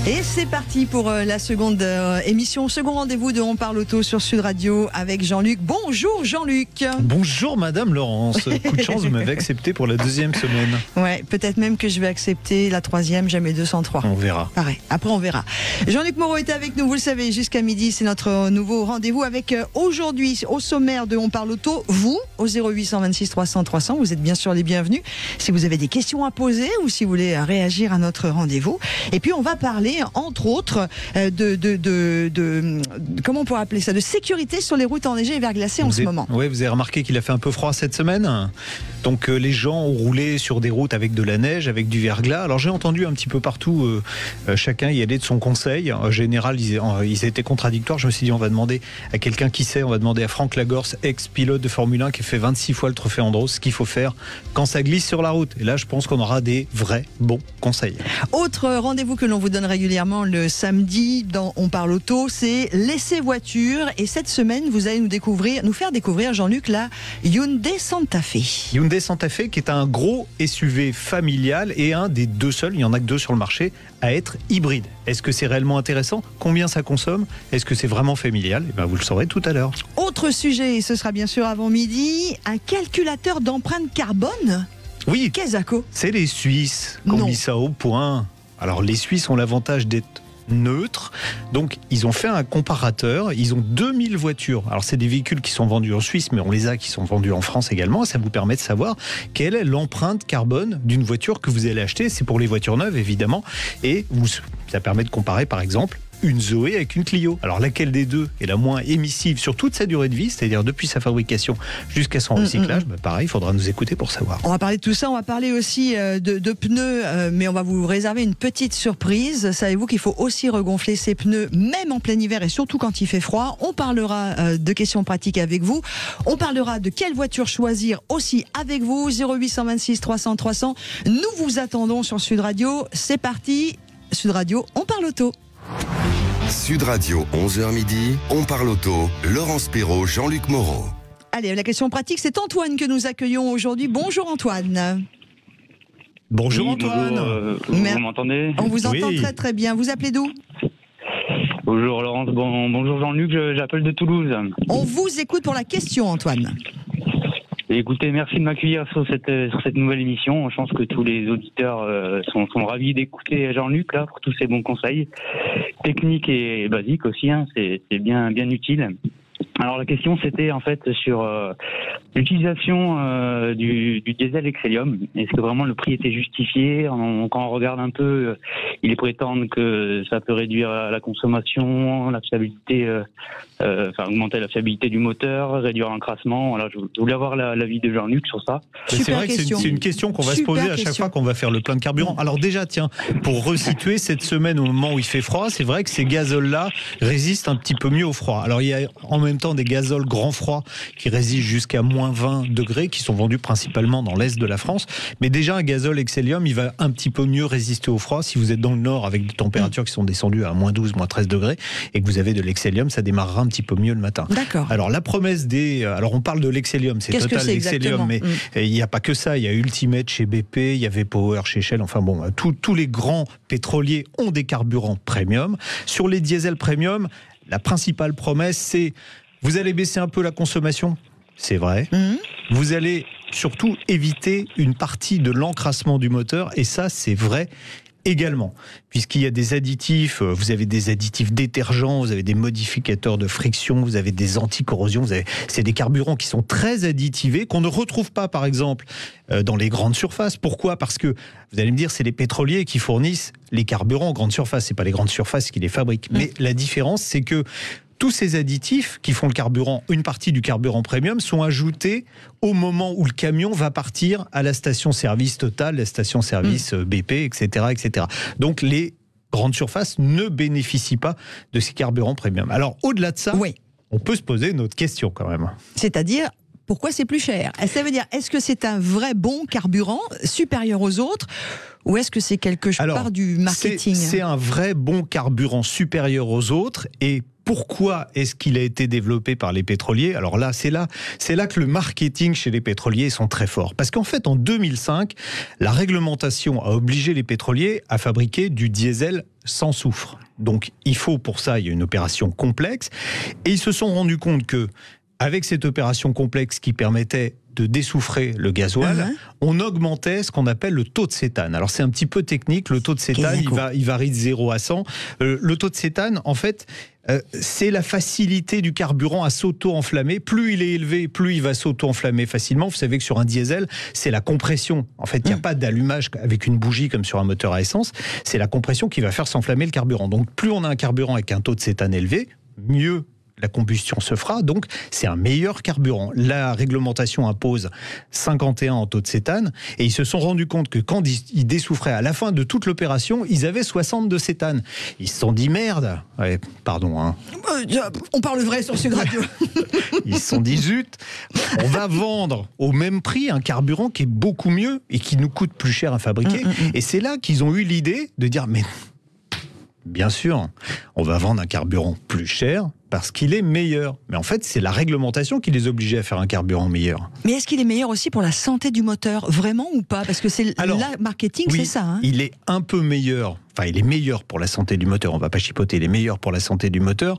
Et c'est parti pour la seconde émission, second rendez-vous de On parle auto sur Sud Radio avec Jean-Luc. Bonjour Jean-Luc. Bonjour Madame Laurence. Coup de chance, vous m'avez accepté pour la deuxième semaine. Ouais, peut-être même que je vais accepter la troisième, jamais 203. On verra. Pareil, après on verra. Jean-Luc Moreau est avec nous, vous le savez, jusqu'à midi, c'est notre nouveau rendez-vous avec aujourd'hui, au sommaire de On parle auto, vous, au 0826 300 300, vous êtes bien sûr les bienvenus. Si vous avez des questions à poser ou si vous voulez réagir à notre rendez-vous. Et puis on va parler entre autres comment on pourrait appeler ça, de sécurité sur les routes enneigées et verglacées en ce moment. Oui, vous avez remarqué qu'il a fait un peu froid cette semaine. Donc les gens ont roulé sur des routes avec de la neige, avec du verglas. Alors j'ai entendu un petit peu partout, chacun y allait de son conseil. En général, ils étaient contradictoires. Je me suis dit, on va demander à quelqu'un qui sait, on va demander à Franck Lagorce, ex-pilote de Formule 1 qui fait 26 fois le trophée Andros, ce qu'il faut faire quand ça glisse sur la route. Et là, je pense qu'on aura des vrais bons conseils. Autre rendez-vous que l'on vous donne régulièrement le samedi dans On parle auto, c'est l'essai voiture. Et cette semaine, vous allez nous faire découvrir, Jean-Luc, la Hyundai Santa Fe. Hyundai Santa Fe qui est un gros SUV familial et un des deux seuls, il n'y en a que deux sur le marché, à être hybride. Est-ce que c'est réellement intéressant? Combien ça consomme? Est-ce que c'est vraiment familial? Eh bien, vous le saurez tout à l'heure. Autre sujet, ce sera bien sûr avant midi, un calculateur d'empreinte carbone. Oui, Quesaco. C'est les Suisses qui ont mis ça au point. Alors les Suisses ont l'avantage d'être neutres, donc ils ont fait un comparateur, ils ont 2000 voitures. Alors c'est des véhicules qui sont vendus en Suisse, mais on les a qui sont vendus en France également. Ça vous permet de savoir quelle est l'empreinte carbone d'une voiture que vous allez acheter. C'est pour les voitures neuves évidemment, et ça permet de comparer par exemple une Zoé avec une Clio. Alors laquelle des deux est la moins émissive sur toute sa durée de vie, c'est-à-dire depuis sa fabrication jusqu'à son recyclage? Pareil, il faudra nous écouter pour savoir. On va parler de tout ça, on va parler aussi de pneus, mais on va vous réserver une petite surprise. Savez-vous qu'il faut aussi regonfler ses pneus, même en plein hiver et surtout quand il fait froid? On parlera de questions pratiques avec vous. On parlera de quelle voiture choisir aussi avec vous. 0826 300 300. Nous vous attendons sur Sud Radio. C'est parti. Sud Radio, on parle auto. Sud Radio, 11h midi, on parle auto, Laurence Perrault, Jean-Luc Moreau. Allez, la question pratique, c'est Antoine que nous accueillons aujourd'hui. Bonjour Antoine. Bonjour oui, Antoine. Vous m'entendez? On vous entend très très bien. Vous appelez d'où? Bonjour Laurence, bonjour Jean-Luc, j'appelle de Toulouse. On vous écoute pour la question Antoine. Écoutez, merci de m'accueillir sur cette nouvelle émission. Je pense que tous les auditeurs sont ravis d'écouter Jean-Luc là pour tous ces bons conseils techniques et basiques aussi. C'est bien utile. Alors la question c'était en fait sur l'utilisation du diesel Excellium. Est-ce que vraiment le prix était justifié? Quand on regarde un peu, il prétend que ça peut réduire la consommation, la fiabilité, augmenter la fiabilité du moteur, réduire l'encrassement. Voilà, je voulais avoir l'avis de Jean-Luc sur ça. C'est vrai que c'est une question qu'on va se poser à chaque fois qu'on va faire le plein de carburant. Alors déjà, tiens, pour resituer cette semaine au moment où il fait froid, c'est vrai que ces gazoles-là résistent un petit peu mieux au froid. Alors il y a en même temps des gazoles grand froid qui résistent jusqu'à moins 20 degrés, qui sont vendus principalement dans l'est de la France. Mais déjà, un gazole Excellium, il va un petit peu mieux résister au froid. Si vous êtes dans le nord avec des températures qui sont descendues à moins 12, moins 13 degrés et que vous avez de l'Excellium, ça démarrera un petit peu mieux le matin. D'accord. Alors la promesse alors on parle de l'Excellium, c'est Total l'Excellium, mais il n'y a pas que ça. Il y a Ultimate chez BP, il y avait Power chez Shell. Enfin bon, tous les grands pétroliers ont des carburants premium. Sur les diesels premium, la principale promesse, c'est vous allez baisser un peu la consommation, c'est vrai. Vous allez surtout éviter une partie de l'encrassement du moteur, et ça, c'est vrai également. Puisqu'il y a des additifs, vous avez des additifs détergents, vous avez des modificateurs de friction, vous avez des anticorrosions, c'est des carburants qui sont très additivés, qu'on ne retrouve pas, par exemple, dans les grandes surfaces. Pourquoi? Parce que, vous allez me dire, c'est les pétroliers qui fournissent les carburants en grande surface, c'est pas les grandes surfaces qui les fabriquent. Mais la différence, c'est que tous ces additifs qui font le carburant, une partie du carburant premium, sont ajoutés au moment où le camion va partir à la station-service Total, la station-service BP, etc., etc. Donc les grandes surfaces ne bénéficient pas de ces carburants premium. Alors au-delà de ça, on peut se poser une autre question quand même. C'est-à-dire, pourquoi c'est plus cher? Ça veut dire, est-ce que c'est un vrai bon carburant supérieur aux autres? Ou est-ce que c'est quelque part du marketing? C'est un vrai bon carburant supérieur aux autres, et Pourquoi est-ce qu'il a été développé par les pétroliers? Alors là, c'est là que le marketing chez les pétroliers sont très forts. Parce qu'en fait, en 2005, la réglementation a obligé les pétroliers à fabriquer du diesel sans soufre. Donc, il y a une opération complexe. Et ils se sont rendus compte que, avec cette opération complexe qui permettait de désoufrer le gasoil, on augmentait ce qu'on appelle le taux de cétane. Alors c'est un petit peu technique, le taux de cétane, il varie de 0 à 100. Le taux de cétane, en fait, c'est la facilité du carburant à s'auto-enflammer. Plus il est élevé, plus il va s'auto-enflammer facilement. Vous savez que sur un diesel, c'est la compression. En fait, il n'y a pas d'allumage avec une bougie comme sur un moteur à essence. C'est la compression qui va faire s'enflammer le carburant. Donc plus on a un carburant avec un taux de cétane élevé, mieux la combustion se fera, donc c'est un meilleur carburant. La réglementation impose 51 en taux de cétane, et ils se sont rendus compte que quand ils désoufraient à la fin de toute l'opération, ils avaient 60 de cétane. Ils se sont dit merde, ouais, pardon. Hein. On parle vrai sur Sud Radio. Ils se sont dit zut, on va vendre au même prix un carburant qui est beaucoup mieux et qui nous coûte plus cher à fabriquer. Et c'est là qu'ils ont eu l'idée de dire mais bien sûr, on va vendre un carburant plus cher parce qu'il est meilleur. Mais en fait, c'est la réglementation qui les obligeait à faire un carburant meilleur. Mais est-ce qu'il est meilleur aussi pour la santé du moteur, vraiment ou pas? Parce que c'est marketing, oui, c'est ça. Hein, il est un peu meilleur. Enfin, il est meilleur pour la santé du moteur. On ne va pas chipoter. Il est meilleur pour la santé du moteur.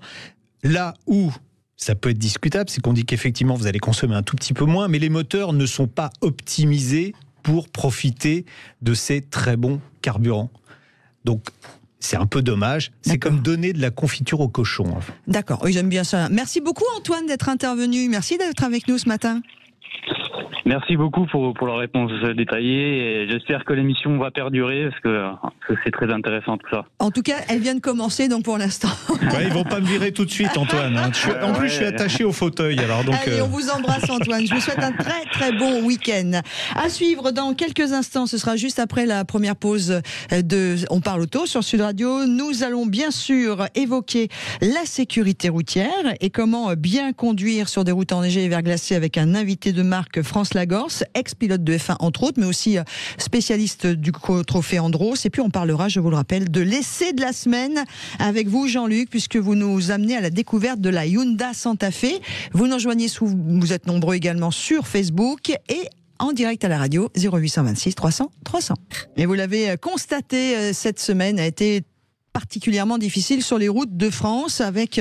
Là où ça peut être discutable, c'est qu'on dit qu'effectivement, vous allez consommer un tout petit peu moins, mais les moteurs ne sont pas optimisés pour profiter de ces très bons carburants. Donc, c'est un peu dommage. C'est comme donner de la confiture au cochon. D'accord, oui, j'aime bien ça. Merci beaucoup Antoine d'être intervenu. Merci d'être avec nous ce matin. Merci beaucoup pour la réponse détaillée et j'espère que l'émission va perdurer parce que c'est très intéressant tout ça. En tout cas, elle vient de commencer donc pour l'instant. Ouais, ils vont pas me virer tout de suite Antoine. En plus, je suis attaché au fauteuil. Alors donc. Allez, on vous embrasse Antoine. Je vous souhaite un très très bon week-end. À suivre dans quelques instants. Ce sera juste après la première pause de On parle auto sur Sud Radio. Nous allons bien sûr évoquer la sécurité routière et comment bien conduire sur des routes enneigées et verglacées avec un invité de marque, France Lagorce, ex-pilote de F1 entre autres, mais aussi spécialiste du trophée Andros. Et puis on parlera, je vous le rappelle, de l'essai de la semaine avec vous Jean-Luc, puisque vous nous amenez à la découverte de la Hyundai Santa Fe. Vous nous rejoignez, vous êtes nombreux également sur Facebook et en direct à la radio 0826 300 300. Et vous l'avez constaté, cette semaine a été particulièrement difficile sur les routes de France, avec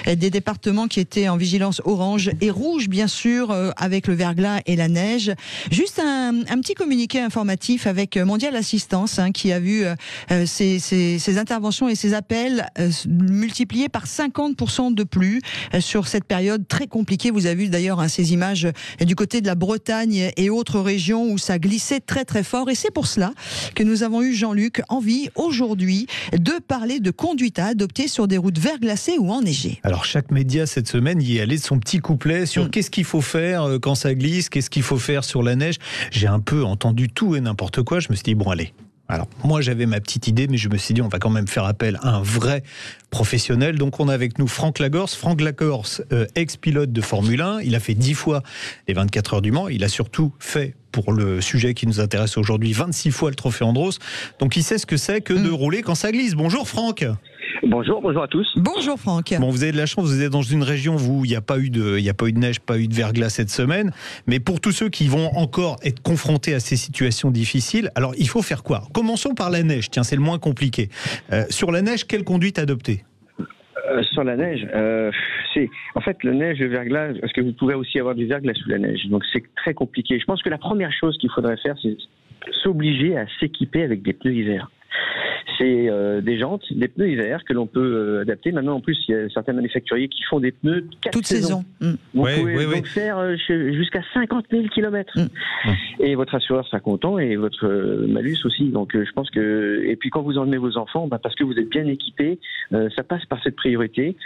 des départements qui étaient en vigilance orange et rouge, bien sûr, avec le verglas et la neige. Juste un petit communiqué informatif avec Mondial Assistance, qui a vu ses interventions et ses appels multipliés par 50% de plus sur cette période très compliquée. Vous avez vu d'ailleurs ces images du côté de la Bretagne et autres régions où ça glissait très très fort. Et c'est pour cela que nous avons eu, Jean-Luc, envie aujourd'hui de parler de conduite à adopter sur des routes verglacées ou enneigées. Alors chaque média cette semaine y est allé de son petit couplet sur qu'est-ce qu'il faut faire quand ça glisse, qu'est-ce qu'il faut faire sur la neige. J'ai un peu entendu tout et n'importe quoi, je me suis dit bon allez. Alors, moi, j'avais ma petite idée, mais je me suis dit, on va quand même faire appel à un vrai professionnel. Donc, on a avec nous Franck Lagorce. Franck Lagorce, ex-pilote de Formule 1. Il a fait 10 fois les 24 heures du Mans. Il a surtout fait, pour le sujet qui nous intéresse aujourd'hui, 26 fois le trophée Andros. Donc, il sait ce que c'est que de rouler quand ça glisse. Bonjour, Franck. Bonjour à tous. Bonjour Franck. Bon, vous avez de la chance, vous êtes dans une région où il n'y a pas eu de neige, pas eu de verglas cette semaine. Mais pour tous ceux qui vont encore être confrontés à ces situations difficiles, alors il faut faire quoi? Commençons par la neige, tiens, c'est le moins compliqué. Sur la neige, quelle conduite adopter? Sur la neige, c'est en fait la neige, le verglas, parce que vous pouvez aussi avoir du verglas sous la neige, donc c'est très compliqué. Je pense que la première chose qu'il faudrait faire, c'est s'obliger à s'équiper avec des pneus hiver. C'est des jantes, des pneus hiver que l'on peut adapter. Maintenant, en plus, il y a certains manufacturiers qui font des pneus 4 toute saison. Vous pouvez donc faire jusqu'à 50 000 km. Et votre assureur sera content et votre malus aussi. Donc, je pense que... Et puis, quand vous emmenez vos enfants, parce que vous êtes bien équipés, ça passe par cette priorité.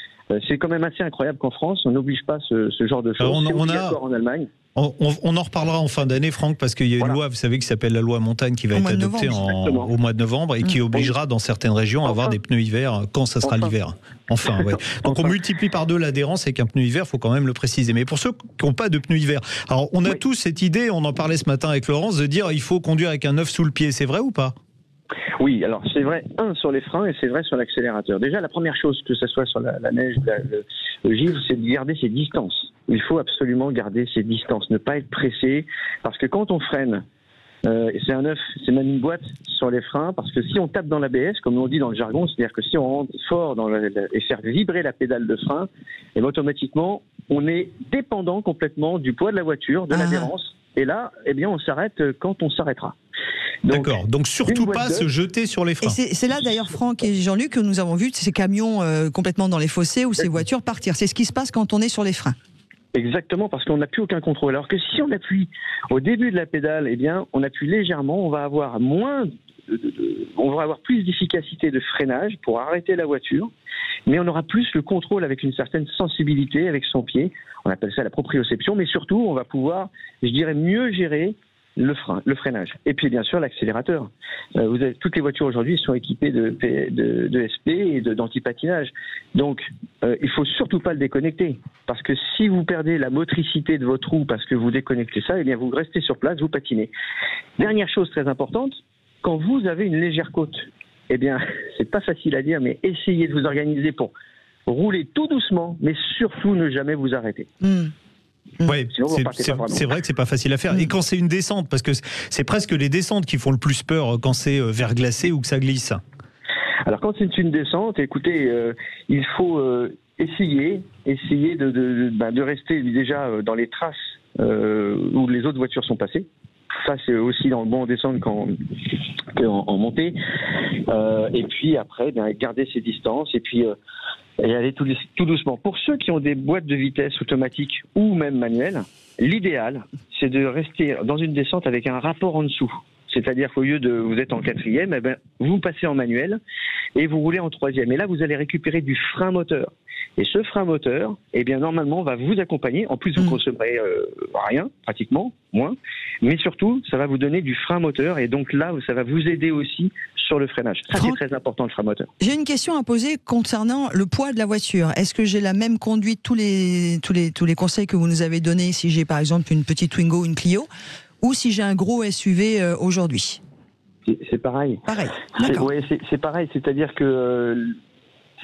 C'est quand même assez incroyable qu'en France, on n'oblige pas ce genre de choses. C'est obligatoire en Allemagne. On en reparlera en fin d'année, Franck, parce qu'il y a une loi, vous savez, qui s'appelle la loi montagne, qui va être adoptée au mois de novembre et qui obligera dans certaines régions à avoir des pneus hiver quand ça sera l'hiver. Enfin, ouais. Donc on multiplie par 2 l'adhérence avec un pneu hiver, il faut quand même le préciser. Mais pour ceux qui n'ont pas de pneus hiver, alors on a tous cette idée, on en parlait ce matin avec Laurence, de dire il faut conduire avec un œuf sous le pied. C'est vrai ou pas? Oui, alors c'est vrai, sur les freins et c'est vrai sur l'accélérateur. Déjà, la première chose, que ce soit sur la neige, le givre, c'est de garder ses distances. Il faut absolument garder ses distances, ne pas être pressé, parce que quand on freine, c'est un œuf, c'est même une boîte sur les freins, parce que si on tape dans l'ABS, comme on dit dans le jargon, c'est-à-dire que si on rentre fort et faire vibrer la pédale de frein, et automatiquement, on est dépendant complètement du poids de la voiture, de l'adhérence, et là, eh bien, on s'arrête quand on s'arrêtera. D'accord, donc surtout pas se jeter sur les freins. Et c'est là d'ailleurs, Franck et Jean-Luc, que nous avons vu ces camions complètement dans les fossés ou ces voitures partir. C'est ce qui se passe quand on est sur les freins. Exactement, parce qu'on n'a plus aucun contrôle. Alors que si on appuie au début de la pédale, eh bien, on appuie légèrement, on va avoir plus d'efficacité de freinage pour arrêter la voiture, mais on aura plus le contrôle avec une certaine sensibilité avec son pied. On appelle ça la proprioception, mais surtout, on va pouvoir, je dirais, mieux gérer le freinage. Et puis bien sûr l'accélérateur. Toutes les voitures aujourd'hui sont équipées de SP et d'anti-patinage. Donc il faut surtout pas le déconnecter. Parce que si vous perdez la motricité de votre roue parce que vous déconnectez ça, eh bien vous restez sur place, vous patinez. Dernière chose très importante, quand vous avez une légère côte, eh bien c'est pas facile à dire, mais essayez de vous organiser pour rouler tout doucement, mais surtout ne jamais vous arrêter. Oui, c'est vrai que c'est pas facile à faire. Et quand c'est une descente, parce que c'est presque les descentes qui font le plus peur quand c'est verglacé ou que ça glisse. Alors quand c'est une descente, écoutez, il faut essayer de rester déjà dans les traces où les autres voitures sont passées. Ça, c'est aussi dans le bon en descente qu'en montée. Et puis après, garder ses distances et puis et aller tout doucement. Pour ceux qui ont des boîtes de vitesse automatiques ou même manuelles, l'idéal, c'est de rester dans une descente avec un rapport en dessous. C'est-à-dire qu'au lieu de vous êtes en 4e, eh ben, vous passez en manuel et vous roulez en 3e. Et là, vous allez récupérer du frein moteur. Et ce frein moteur, eh bien, normalement, va vous accompagner. En plus, vous consommerez rien, pratiquement, moins. Mais surtout, ça va vous donner du frein moteur. Et donc là, ça va vous aider aussi sur le freinage. Ça, c'est très important, le frein moteur. J'ai une question à poser concernant le poids de la voiture. Est-ce que j'ai la même conduite, tous les conseils que vous nous avez donnés, si j'ai par exemple une petite Twingo ou une Clio, ou si j'ai un gros SUV aujourd'hui? C'est pareil. C'est pareil, c'est-à-dire que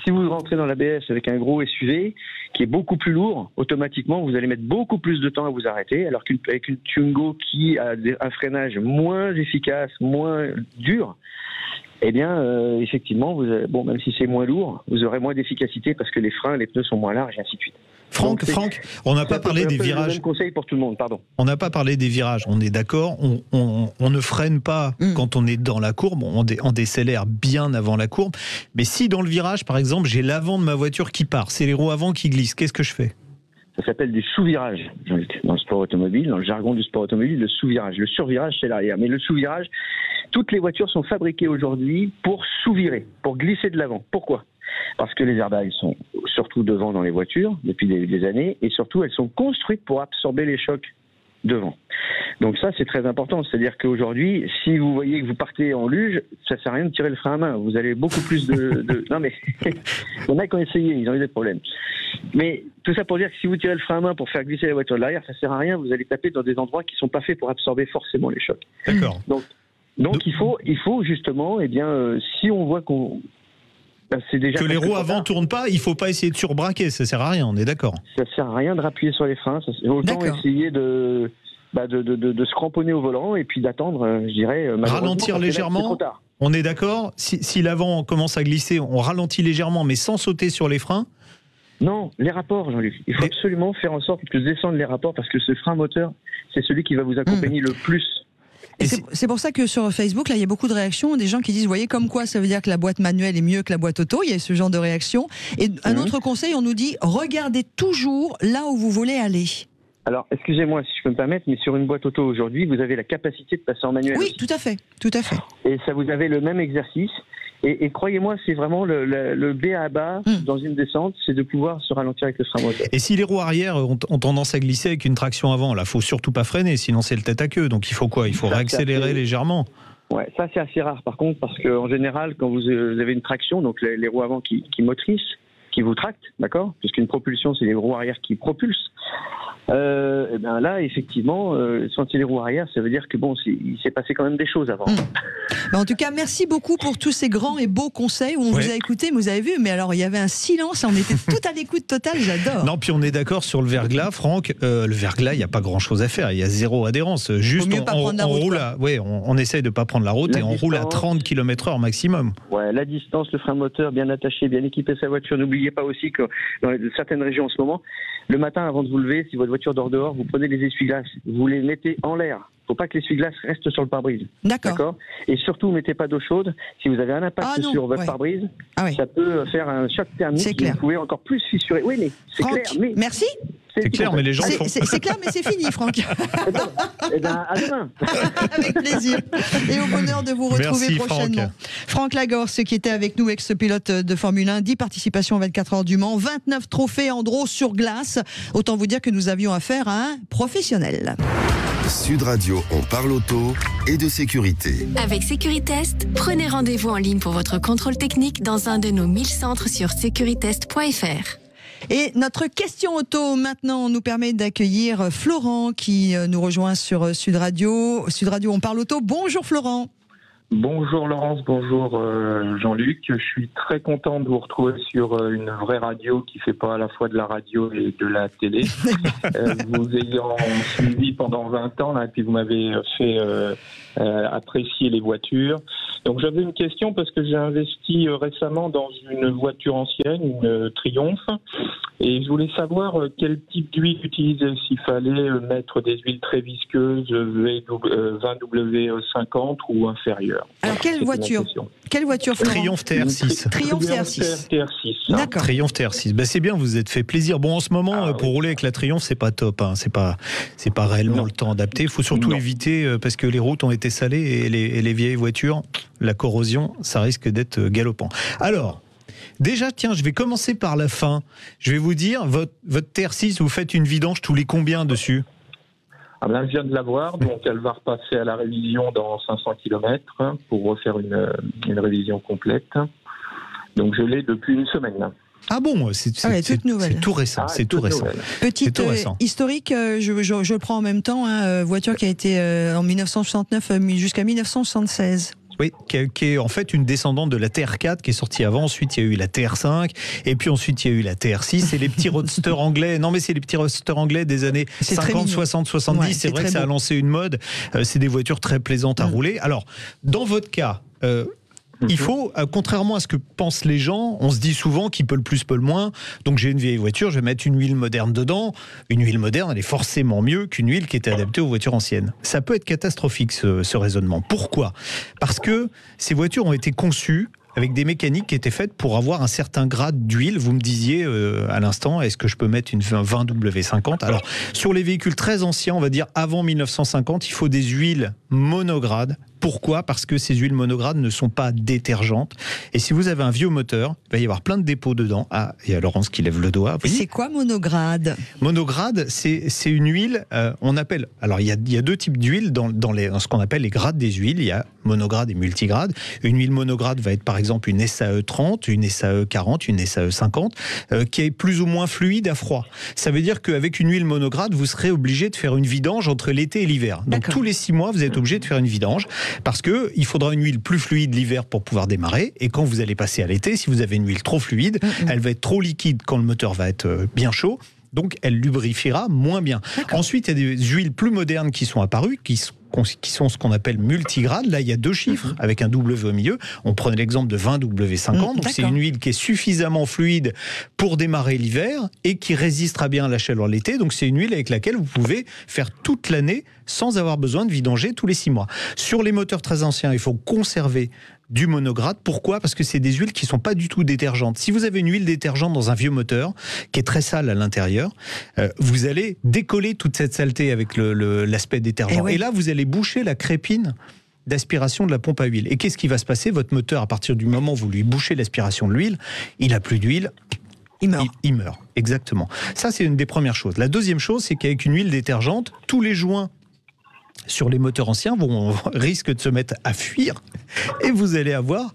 si vous rentrez dans l'ABS avec un gros SUV qui est beaucoup plus lourd, automatiquement vous allez mettre beaucoup plus de temps à vous arrêter, alors qu'avec une Twingo qui a un freinage moins efficace, moins dur, eh bien effectivement, même si c'est moins lourd, vous aurez moins d'efficacité parce que les freins, les pneus sont moins larges et ainsi de suite. Franck, on n'a pas parlé des virages. C'est un conseil pour tout le monde, pardon. On n'a pas parlé des virages, on est d'accord, on ne freine pas quand on est dans la courbe, on décélère bien avant la courbe, mais si dans le virage, par exemple, j'ai l'avant de ma voiture qui part, c'est les roues avant qui glissent, qu'est-ce que je fais? Ça s'appelle des sous-virages, dans le sport automobile, dans le jargon du sport automobile, le sous-virage. Le sur-virage, c'est l'arrière, mais le sous-virage, toutes les voitures sont fabriquées aujourd'hui pour sous-virer, pour glisser de l'avant. Pourquoi ? Parce que les airbags sont surtout devant dans les voitures depuis des années et surtout elles sont construites pour absorber les chocs devant. Donc ça c'est très important, c'est-à-dire qu'aujourd'hui si vous voyez que vous partez en luge, ça sert à rien de tirer le frein à main, vous avez beaucoup plus non mais il y en a qui ont essayé, ils ont eu des problèmes. Mais tout ça pour dire que si vous tirez le frein à main pour faire glisser la voiture de l'arrière, ça sert à rien, vous allez taper dans des endroits qui sont pas faits pour absorber forcément les chocs. D'accord. Donc il faut justement, si on voit c'est déjà que les roues avant tournent pas, il faut pas essayer de surbraquer, ça sert à rien, on est d'accord. Ça sert à rien de rappuyer sur les freins, autant essayer de se cramponner au volant et puis d'attendre, je dirais, ralentir légèrement. Là, c'est trop tard. On est d'accord, si l'avant commence à glisser, on ralentit légèrement mais sans sauter sur les freins. Non, les rapports, Jean-Luc. Il faut absolument faire en sorte de descendre les rapports parce que ce frein moteur, c'est celui qui va vous accompagner le plus. Et c'est pour ça que sur Facebook, là, il y a beaucoup de réactions, des gens qui disent, vous voyez, comme quoi ça veut dire que la boîte manuelle est mieux que la boîte auto. Il y a ce genre de réaction. Et un autre conseil, on nous dit, regardez toujours là où vous voulez aller. Alors, excusez-moi si je peux me permettre, mais sur une boîte auto aujourd'hui, vous avez la capacité de passer en manuel. Oui, tout à fait. Et ça, vous avez le même exercice. Et croyez-moi, c'est vraiment le B à bas dans une descente, c'est de pouvoir se ralentir avec le frein moteur. Et si les roues arrière ont tendance à glisser avec une traction avant, là, faut surtout pas freiner, sinon c'est le tête à queue. Donc il faut quoi? Il faut réaccélérer légèrement. Ouais, ça c'est assez rare par contre, parce qu'en général, quand vous avez une traction, donc les roues avant qui motrissent, qui vous tractent, d'accord, puisqu'une propulsion, c'est les roues arrière qui propulsent. Et ben là, effectivement, sentir les roues arrière, ça veut dire que bon, il s'est passé quand même des choses avant. Mais en tout cas, merci beaucoup pour tous ces grands et beaux conseils où on vous a écouté, vous avez vu, mais alors il y avait un silence, on était tout à l'écoute totale, j'adore. Non, puis on est d'accord sur le verglas, Franck. Le verglas, il n'y a pas grand-chose à faire, il y a zéro adhérence. Juste, on essaye de ne pas prendre la route et on roule à 30 km/h maximum. Ouais, la distance, le frein moteur, bien attaché, bien équipé sa voiture. N'oubliez pas aussi que dans certaines régions en ce moment, le matin avant de vous lever, si votre voiture dort dehors, vous prenez les essuie-glaces, vous les mettez en l'air. Il ne faut pas que l'essuie-glace reste sur le pare-brise. D'accord. Et surtout, mettez pas d'eau chaude. Si vous avez un impact sur votre pare-brise, ça peut faire un choc thermique. C'est clair. Vous pouvez encore plus fissurer. Oui, mais c'est Franck, clair. Mais merci. C'est clair, mais les gens font. C'est clair, mais c'est fini, Franck. Eh bien, à demain. Avec plaisir. Et au bonheur de vous retrouver prochainement. Franck Lagorce, qui était avec nous, ex-pilote de Formule 1, 10 participations en 24 heures du Mans, 29 trophées Andro sur glace. Autant vous dire que nous avions affaire à un professionnel. Sud Radio, on parle auto et de sécurité. Avec Sécuritest, prenez rendez-vous en ligne pour votre contrôle technique dans un de nos 1000 centres sur securitest.fr. Et notre question auto maintenant nous permet d'accueillir Florent qui nous rejoint sur Sud Radio. Sud Radio, on parle auto. Bonjour Florent. Bonjour Laurence, bonjour Jean-Luc. Je suis très content de vous retrouver sur une vraie radio qui fait pas à la fois de la radio et de la télé. Vous ayant suivi pendant 20 ans là, et puis vous m'avez fait apprécier les voitures. Donc j'avais une question parce que j'ai investi récemment dans une voiture ancienne, une Triumph, et je voulais savoir quel type d'huile utiliser, s'il fallait mettre des huiles très visqueuses, 20W50 ou inférieures. Alors quelle voiture Florent? Triumph TR6. Triumph TR6. D'accord. Triumph TR6. Ben c'est bien, vous vous êtes fait plaisir. Bon, en ce moment, pour rouler avec la Triumph, c'est pas top. Hein. C'est pas réellement le temps adapté. Il faut surtout éviter, parce que les routes ont été salées et les vieilles voitures, la corrosion, ça risque d'être galopant. Alors, déjà, tiens, je vais commencer par la fin. Je vais vous dire, votre TR6, vous faites une vidange tous les combien dessus? Ah ben, je viens de la voir, donc elle va repasser à la révision dans 500 km pour refaire une révision complète. Donc je l'ai depuis une semaine. Ah bon, c'est tout récent. C'est tout récent. Petite historique, je le prends en même temps, voiture qui a été en 1969 jusqu'à 1976. Oui, qui est en fait une descendante de la TR4 qui est sortie avant. Ensuite, il y a eu la TR5 et puis ensuite, il y a eu la TR6 et les petits roadsters anglais. Non, mais c'est les petits roadsters anglais des années 50, 60, 70. Ouais, c'est vrai que ça a lancé une mode. C'est des voitures très plaisantes à rouler. Alors, dans votre cas, il faut, contrairement à ce que pensent les gens, on se dit souvent qui peut le plus, peut le moins. Donc j'ai une vieille voiture, je vais mettre une huile moderne dedans. Une huile moderne, elle est forcément mieux qu'une huile qui était adaptée aux voitures anciennes. Ça peut être catastrophique, ce raisonnement. Pourquoi ? Parce que ces voitures ont été conçues avec des mécaniques qui étaient faites pour avoir un certain grade d'huile. Vous me disiez à l'instant, est-ce que je peux mettre une 20W50 ? Alors, sur les véhicules très anciens, on va dire avant 1950, il faut des huiles monogrades. Pourquoi ? Parce que ces huiles monogrades ne sont pas détergentes. Et si vous avez un vieux moteur, il va y avoir plein de dépôts dedans. Ah, il y a Laurence qui lève le doigt. Oui. C'est quoi monograde ? Monograde, c'est une huile, on appelle... Alors, il y a deux types d'huiles dans ce qu'on appelle les grades des huiles. Il y a monograde et multigrade. Une huile monograde va être par exemple une SAE 30, une SAE 40, une SAE 50, qui est plus ou moins fluide à froid. Ça veut dire qu'avec une huile monograde, vous serez obligé de faire une vidange entre l'été et l'hiver. Donc tous les 6 mois, vous êtes obligé de faire une vidange. Parce qu'il faudra une huile plus fluide l'hiver pour pouvoir démarrer. Et quand vous allez passer à l'été, si vous avez une huile trop fluide, elle va être trop liquide quand le moteur va être bien chaud. Donc elle lubrifiera moins bien. Ensuite, il y a des huiles plus modernes qui sont apparues, qui sont ce qu'on appelle multigrades. Là, il y a 2 chiffres avec un W au milieu. On prenait l'exemple de 20W50. Donc c'est une huile qui est suffisamment fluide pour démarrer l'hiver et qui résistera bien à la chaleur l'été. Donc c'est une huile avec laquelle vous pouvez faire toute l'année sans avoir besoin de vidanger tous les 6 mois. Sur les moteurs très anciens, il faut conserver du monograde. Pourquoi ? Parce que c'est des huiles qui ne sont pas du tout détergentes. Si vous avez une huile détergente dans un vieux moteur, qui est très sale à l'intérieur, vous allez décoller toute cette saleté avec l'aspect détergent. Et là, vous allez boucher la crépine d'aspiration de la pompe à huile. Et qu'est-ce qui va se passer ? Votre moteur, à partir du moment où vous lui bouchez l'aspiration de l'huile, il n'a plus d'huile. Il meurt, exactement. Ça, c'est une des premières choses. La deuxième chose, c'est qu'avec une huile détergente, tous les joints sur les moteurs anciens risquent de se mettre à fuir et vous allez avoir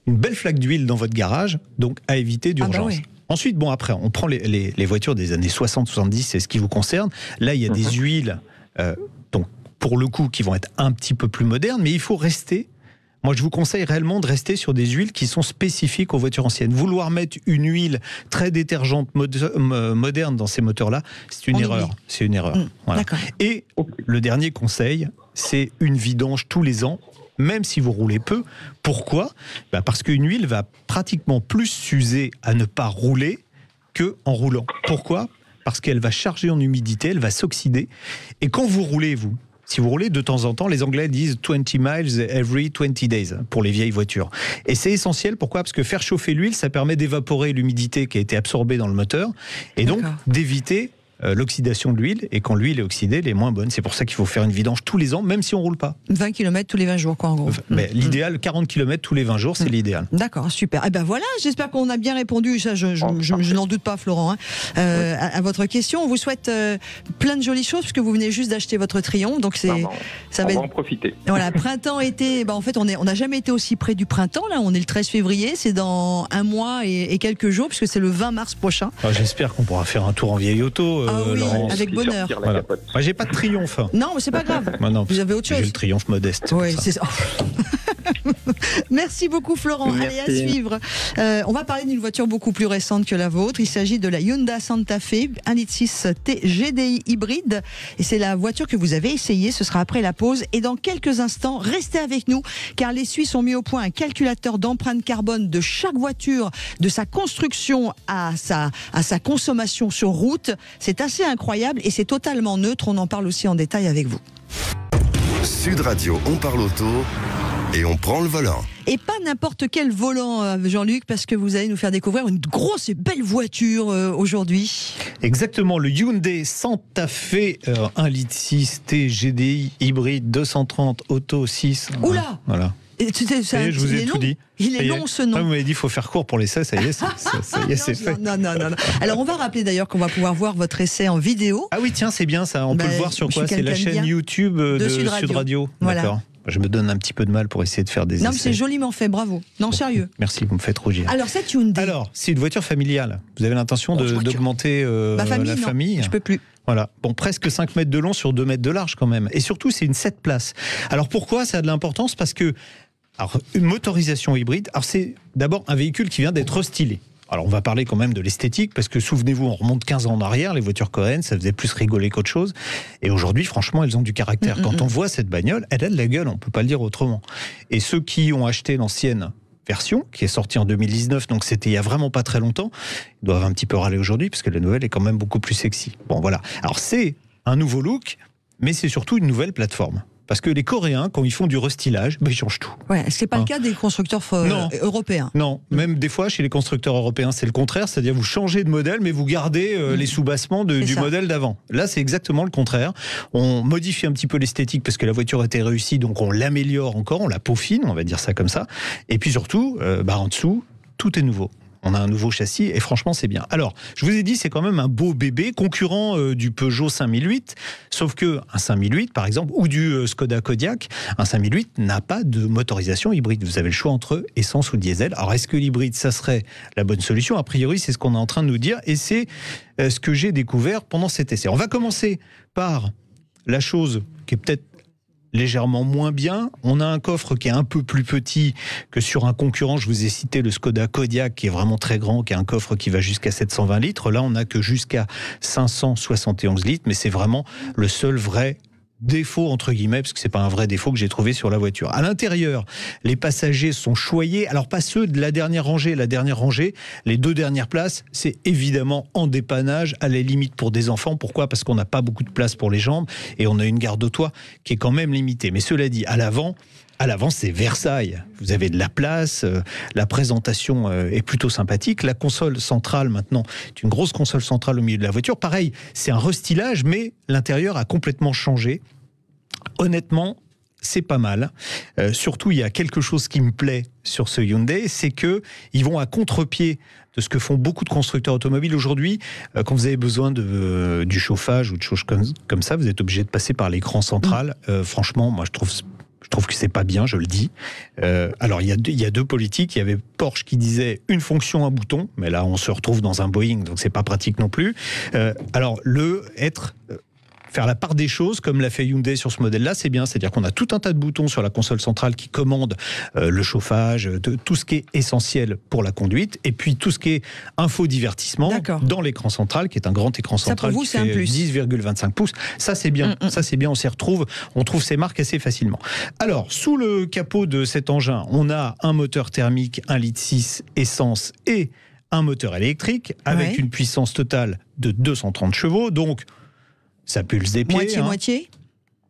une belle flaque d'huile dans votre garage, donc à éviter d'urgence. Ensuite, bon, après, on prend les voitures des années 60-70, c'est ce qui vous concerne. Là, il y a des huiles, donc pour le coup, qui vont être un petit peu plus modernes, mais il faut rester. Moi, je vous conseille réellement de rester sur des huiles qui sont spécifiques aux voitures anciennes. Vouloir mettre une huile très détergente moderne dans ces moteurs-là, c'est une erreur. C'est une erreur. Voilà. Et le dernier conseil, c'est une vidange tous les ans, même si vous roulez peu. Pourquoi ? Parce qu'une huile va pratiquement plus s'user à ne pas rouler qu'en roulant. Pourquoi ? Parce qu'elle va charger en humidité, elle va s'oxyder. Et quand vous roulez, si vous roulez de temps en temps, les Anglais disent 20 miles every 20 days pour les vieilles voitures. Et c'est essentiel, pourquoi ? Parce que faire chauffer l'huile, ça permet d'évaporer l'humidité qui a été absorbée dans le moteur et donc d'éviter l'oxydation de l'huile. Et quand l'huile est oxydée, elle est moins bonne. C'est pour ça qu'il faut faire une vidange tous les ans, même si on ne roule pas. 20 km tous les 20 jours, quoi, en gros. Mais l'idéal, 40 km tous les 20 jours, c'est l'idéal. D'accord, super. Eh ben voilà, j'espère qu'on a bien répondu. Ça, je n'en doute pas, Florent, à votre question. On vous souhaite plein de jolies choses, puisque vous venez juste d'acheter votre Trion. Donc on va en profiter. Voilà, printemps, été. En fait, on n'a jamais été aussi près du printemps. Là, on est le 13 février. C'est dans un mois et quelques jours, puisque c'est le 20 mars prochain. J'espère qu'on pourra faire un tour en vieille auto. Avec bonheur. Voilà. Moi, j'ai pas de Triomphe. Non, mais c'est pas grave. Non, vous avez autre chose. J'ai le Triomphe modeste. Oui, c'est ça. Merci beaucoup, Florent. Merci. Allez, à suivre. On va parler d'une voiture beaucoup plus récente que la vôtre. Il s'agit de la Hyundai Santa Fe 1.6 T GDI hybride. Et c'est la voiture que vous avez essayée. Ce sera après la pause. Et dans quelques instants, restez avec nous, car les Suisses ont mis au point un calculateur d'empreinte carbone de chaque voiture, de sa construction à sa consommation sur route. C'est assez incroyable et c'est totalement neutre. On en parle aussi en détail avec vous. Sud Radio, on parle auto et on prend le volant. Et pas n'importe quel volant, Jean-Luc, parce que vous allez nous faire découvrir une grosse et belle voiture aujourd'hui. Exactement, le Hyundai Santa Fe 1.6 T GDI hybride 230 Auto 6. Oula, voilà. Je vous ai tout dit. Il est long ce nom. Vous m'avez dit qu'il faut faire court pour l'essai, ça y est, c'est fait. Non. Alors on va rappeler d'ailleurs qu'on va pouvoir voir votre essai en vidéo. Ah oui, tiens, c'est bien ça. On peut le voir sur quoi ? C'est la chaîne YouTube de Sud Radio. Voilà. D'accord. Je me donne un petit peu de mal pour essayer de faire des essais. Non, mais c'est joliment fait, bravo. Non, sérieux. Merci, vous me faites rougir. Alors, cette Hyundai. C'est une voiture familiale. Vous avez l'intention d'augmenter la famille ? Je peux plus. Voilà. Bon, presque 5 mètres de long sur 2 mètres de large quand même. Et surtout, c'est une 7 places. Alors pourquoi ça a de l'importance ? Parce que une motorisation hybride, c'est d'abord un véhicule qui vient d'être restylé. Alors on va parler quand même de l'esthétique, parce que souvenez-vous, on remonte 15 ans en arrière, les voitures Cohen, ça faisait plus rigoler qu'autre chose. Et aujourd'hui, franchement, elles ont du caractère. Quand on voit cette bagnole, elle a de la gueule, on ne peut pas le dire autrement. Et ceux qui ont acheté l'ancienne version, qui est sortie en 2019, donc c'était il n'y a vraiment pas très longtemps, ils doivent un petit peu râler aujourd'hui, parce que la nouvelle est quand même beaucoup plus sexy. Bon voilà, alors c'est un nouveau look, mais c'est surtout une nouvelle plateforme. Parce que les Coréens, quand ils font du restylage, ils changent tout. Ouais, ce n'est pas le cas des constructeurs européens. Non, même des fois, chez les constructeurs européens, c'est le contraire. C'est-à-dire vous changez de modèle, mais vous gardez les soubassements du modèle d'avant. Là, c'est exactement le contraire. On modifie un petit peu l'esthétique parce que la voiture était réussie, donc on l'améliore encore, on la peaufine, on va dire ça comme ça. Et puis surtout, en dessous, tout est nouveau. On a un nouveau châssis et franchement c'est bien. Alors, je vous ai dit, c'est quand même un beau bébé, concurrent du Peugeot 5008, sauf que un 5008 par exemple, ou du Skoda Kodiaq, un 5008 n'a pas de motorisation hybride. Vous avez le choix entre essence ou diesel. Alors est-ce que l'hybride, ça serait la bonne solution ? A priori, c'est ce qu'on est en train de nous dire et c'est ce que j'ai découvert pendant cet essai. On va commencer par la chose qui est peut-être légèrement moins bien. On a un coffre qui est un peu plus petit que sur un concurrent. Je vous ai cité le Skoda Kodiaq qui est vraiment très grand, qui a un coffre qui va jusqu'à 720 litres. Là, on n'a que jusqu'à 571 litres, mais c'est vraiment le seul vrai défaut, entre guillemets, parce que c'est pas un vrai défaut que j'ai trouvé sur la voiture. À l'intérieur, les passagers sont choyés. Alors, pas ceux de la dernière rangée. La dernière rangée, les 2 dernières places, c'est évidemment en dépannage, à la limite pour des enfants. Pourquoi ? Parce qu'on n'a pas beaucoup de place pour les jambes et on a une garde au toit qui est quand même limitée. Mais cela dit, à l'avant, c'est Versailles. Vous avez de la place, la présentation est plutôt sympathique. La console centrale, maintenant, est une grosse console centrale au milieu de la voiture. Pareil, c'est un restylage, mais l'intérieur a complètement changé. Honnêtement, c'est pas mal. Surtout, il y a quelque chose qui me plaît sur ce Hyundai, c'est qu'ils vont à contre-pied de ce que font beaucoup de constructeurs automobiles aujourd'hui. Quand vous avez besoin du chauffage ou de choses comme ça, vous êtes obligé de passer par l'écran central. Franchement, moi, je trouve Je trouve que c'est pas bien, je le dis. Alors, il y a deux politiques. Il y avait Porsche qui disait une fonction, un bouton. Mais là, on se retrouve dans un Boeing, donc c'est pas pratique non plus. Faire la part des choses, comme l'a fait Hyundai sur ce modèle-là, c'est bien. C'est-à-dire qu'on a tout un tas de boutons sur la console centrale qui commandent le chauffage, tout ce qui est essentiel pour la conduite, et puis tout ce qui est infodivertissement dans l'écran central, qui est un grand écran central qui fait 10,25 pouces. Ça, c'est bien. Ça, c'est bien. On trouve ces marques assez facilement. Alors, sous le capot de cet engin, on a un moteur thermique 1,6 litre essence et un moteur électrique avec une puissance totale de 230 chevaux. Donc, ça pulse des pieds. Moitié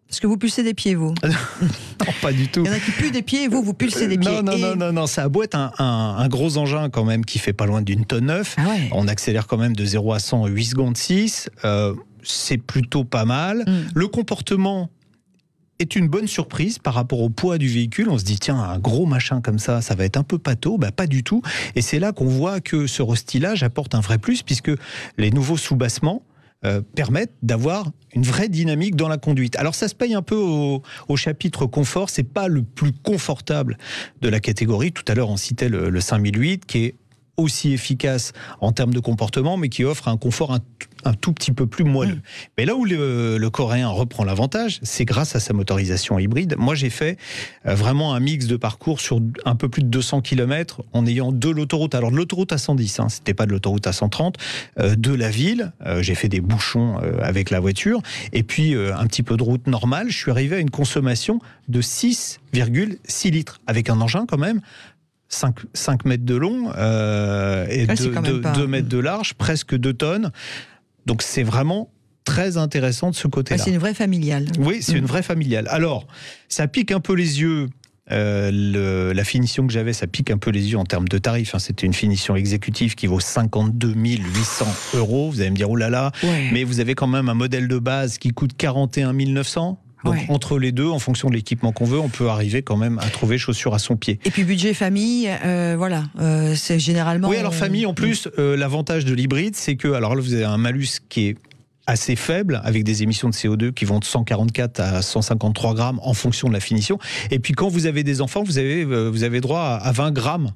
Parce que vous pulsez des pieds, vous. Non, pas du tout. Il y en a qui puent des pieds et vous pulsez des pieds. Non. Ça a beau être un gros engin quand même qui fait pas loin d'une tonne 9. On accélère quand même de 0 à 100 en 8 secondes 6. C'est plutôt pas mal. Le comportement est une bonne surprise par rapport au poids du véhicule. On se dit, tiens, un gros machin comme ça va être un peu pâteau. Pas du tout. Et c'est là qu'on voit que ce restylage apporte un vrai plus, puisque les nouveaux sous-bassements permettent d'avoir une vraie dynamique dans la conduite. Alors ça se paye un peu au chapitre confort, c'est pas le plus confortable de la catégorie. Tout à l'heure on citait le 5008 qui est aussi efficace en termes de comportement, mais qui offre un confort un tout petit peu plus moelleux. Mais là où le coréen reprend l'avantage, c'est grâce à sa motorisation hybride. Moi, j'ai fait vraiment un mix de parcours sur un peu plus de 200 km en ayant de l'autoroute. Alors, de l'autoroute à 110, c'était pas de l'autoroute à 130, de la ville. J'ai fait des bouchons avec la voiture. Et puis, un petit peu de route normale. Je suis arrivé à une consommation de 6,6 litres, avec un engin quand même 5 mètres de long et 2 mètres de large, presque 2 tonnes. Donc c'est vraiment très intéressant de ce côté-là. C'est une vraie familiale. Oui, c'est une vraie familiale. Alors, ça pique un peu les yeux. La finition que j'avais, ça pique un peu les yeux en termes de tarifs. C'était une finition exécutive qui vaut 52 800 €. Vous allez me dire, oh là là, mais vous avez quand même un modèle de base qui coûte 41 900 €. Donc entre les deux, en fonction de l'équipement qu'on veut, on peut arriver quand même à trouver chaussures à son pied. Et puis budget famille, c'est généralement... Oui, alors famille, en plus, l'avantage de l'hybride, c'est que, alors là, vous avez un malus qui est assez faible, avec des émissions de CO2 qui vont de 144 à 153 grammes en fonction de la finition. Et puis quand vous avez des enfants, vous avez droit à 20 grammes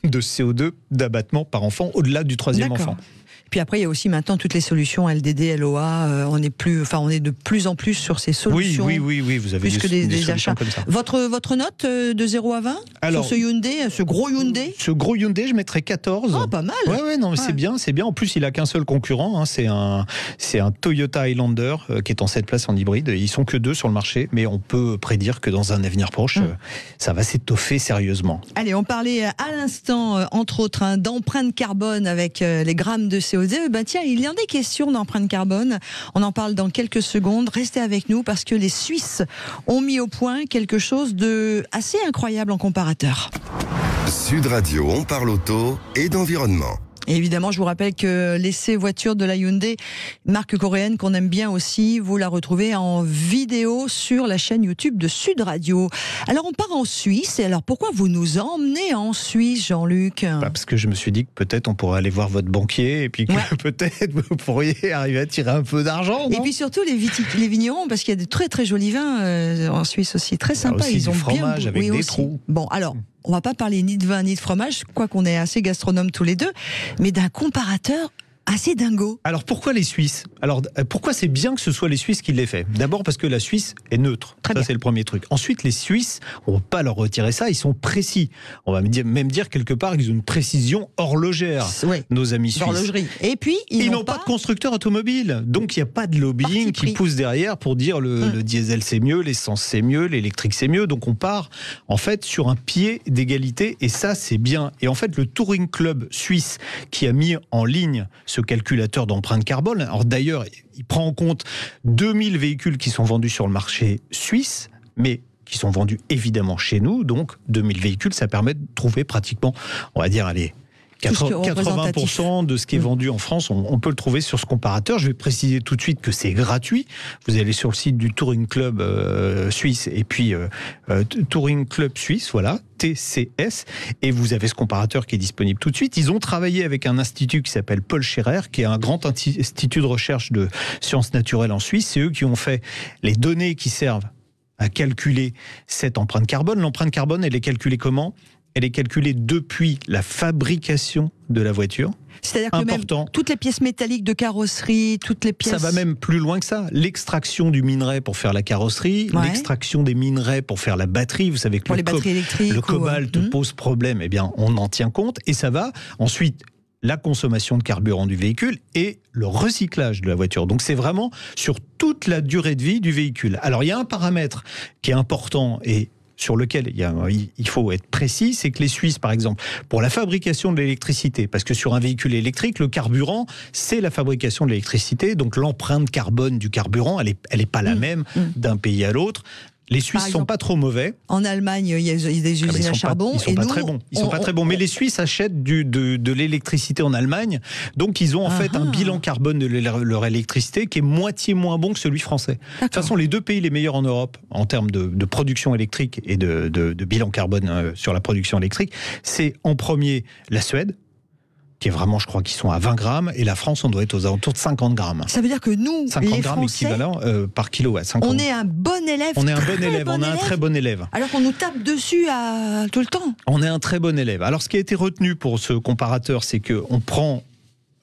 de CO2 d'abattement par enfant, au-delà du 3e enfant. Puis après, il y a aussi maintenant toutes les solutions LDD, LOA. On est de plus en plus sur ces solutions. Oui, vous avez plus que des achats comme ça. Votre note de 0 à 20 sur ce Hyundai, ce gros Hyundai? Ce gros Hyundai, je mettrais 14. Oh, pas mal. C'est bien. En plus, il a qu'un seul concurrent. C'est un Toyota Highlander qui est en 7 places en hybride. Ils sont que 2 sur le marché, mais on peut prédire que dans un avenir proche, ça va s'étoffer sérieusement. Allez, on parlait à l'instant, entre autres, d'empreinte carbone avec les grammes de CO2. Tiens, il y a des questions d'empreinte carbone. On en parle dans quelques secondes. Restez avec nous parce que les Suisses ont mis au point quelque chose de assez incroyable en comparateur. Sud Radio, on parle auto et d'environnement. Et évidemment, je vous rappelle que l'essai voiture de la Hyundai, marque coréenne qu'on aime bien aussi, vous la retrouvez en vidéo sur la chaîne YouTube de Sud Radio. Alors, on part en Suisse. Et alors, pourquoi vous nous emmenez en Suisse, Jean-Luc ? Parce que je me suis dit que peut-être on pourrait aller voir votre banquier et puis que peut-être vous pourriez arriver à tirer un peu d'argent. Et puis surtout les vignerons, parce qu'il y a de très très jolis vins en Suisse aussi, très sympas. Ils ont fromage avec des trous. Bon, alors. On va pas parler ni de vin ni de fromage, quoi qu'on est assez gastronomes tous les deux, mais d'un comparateur assez dingo. Alors pourquoi les Suisses ? Alors pourquoi c'est bien que ce soit les Suisses qui l'aient fait ? D'abord parce que la Suisse est neutre. Ça c'est le premier truc. Ensuite les Suisses, on ne va pas leur retirer ça, ils sont précis. On va même dire quelque part qu'ils ont une précision horlogère, nos amis suisses. Horlogerie. Et puis ils n'ont pas de constructeur automobile. Donc il n'y a pas de lobbying qui pousse derrière pour dire le diesel c'est mieux, l'essence c'est mieux, l'électrique c'est mieux. Donc on part en fait sur un pied d'égalité et ça c'est bien. Et en fait le Touring Club suisse qui a mis en ligne ce calculateur d'empreinte carbone. Alors d'ailleurs, il prend en compte 2000 véhicules qui sont vendus sur le marché suisse, mais qui sont vendus évidemment chez nous. Donc 2000 véhicules, ça permet de trouver pratiquement, on va dire, 80% de ce qui est vendu en France, on peut le trouver sur ce comparateur. Je vais préciser tout de suite que c'est gratuit. Vous allez sur le site du Touring Club Suisse et puis Touring Club Suisse, voilà, TCS, et vous avez ce comparateur qui est disponible tout de suite. Ils ont travaillé avec un institut qui s'appelle Paul Scherrer, qui est un grand institut de recherche de sciences naturelles en Suisse. C'est eux qui ont fait les données qui servent à calculer cette empreinte carbone. L'empreinte carbone, elle est calculée comment ? Elle est calculée depuis la fabrication de la voiture. C'est-à-dire que même toutes les pièces métalliques de carrosserie, toutes les pièces... Ça va même plus loin que ça. L'extraction du minerai pour faire la carrosserie, l'extraction des minerais pour faire la batterie. Vous savez que pour les batteries électriques, le cobalt pose problème. Eh bien, on en tient compte et ça va. Ensuite, la consommation de carburant du véhicule et le recyclage de la voiture. Donc c'est vraiment sur toute la durée de vie du véhicule. Alors il y a un paramètre qui est important et sur lequel il faut être précis, c'est que les Suisses, par exemple, pour la fabrication de l'électricité, parce que sur un véhicule électrique, le carburant, c'est la fabrication de l'électricité, donc l'empreinte carbone du carburant, elle est pas la même d'un pays à l'autre. Les Suisses sont pas trop mauvais. En Allemagne, il y a des usines à charbon. Ils sont pas très bons. Ils sont pas très bons. Mais les Suisses achètent de l'électricité en Allemagne, donc ils ont en fait un bilan carbone de leur électricité qui est moitié moins bon que celui français. De toute façon, les deux pays les meilleurs en Europe en termes de production électrique et de bilan carbone sur la production électrique, c'est en premier la Suède, qui est vraiment, je crois qu'ils sont à 20 grammes, et la France, on doit être aux alentours de 50 grammes. Ça veut dire que nous, 50 les grammes Français, équivalent par kilo. On est un bon élève. On est un bon élève, on est un très bon élève. Alors qu'on nous tape dessus tout le temps. On est un très bon élève. Alors ce qui a été retenu pour ce comparateur, c'est qu'on prend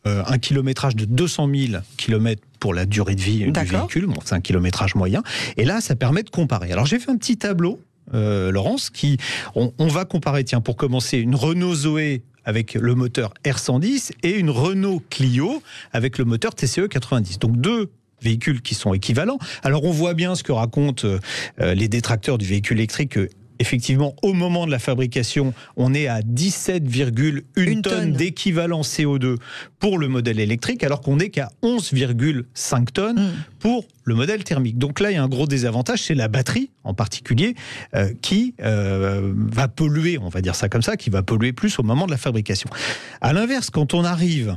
un kilométrage de 200 000 km pour la durée de vie du véhicule. Bon, c'est un kilométrage moyen. Et là, ça permet de comparer. Alors j'ai fait un petit tableau, Laurence, on va comparer, tiens, pour commencer, une Renault Zoé avec le moteur R110 et une Renault Clio avec le moteur TCE 90. Donc deux véhicules qui sont équivalents. Alors on voit bien ce que racontent les détracteurs du véhicule électrique. Effectivement, au moment de la fabrication, on est à 17,1 tonnes d'équivalent CO2 pour le modèle électrique, alors qu'on n'est qu'à 11,5 tonnes pour le modèle thermique. Donc là, il y a un gros désavantage, c'est la batterie en particulier, qui va polluer, on va dire ça comme ça, qui va polluer plus au moment de la fabrication. À l'inverse, quand on arrive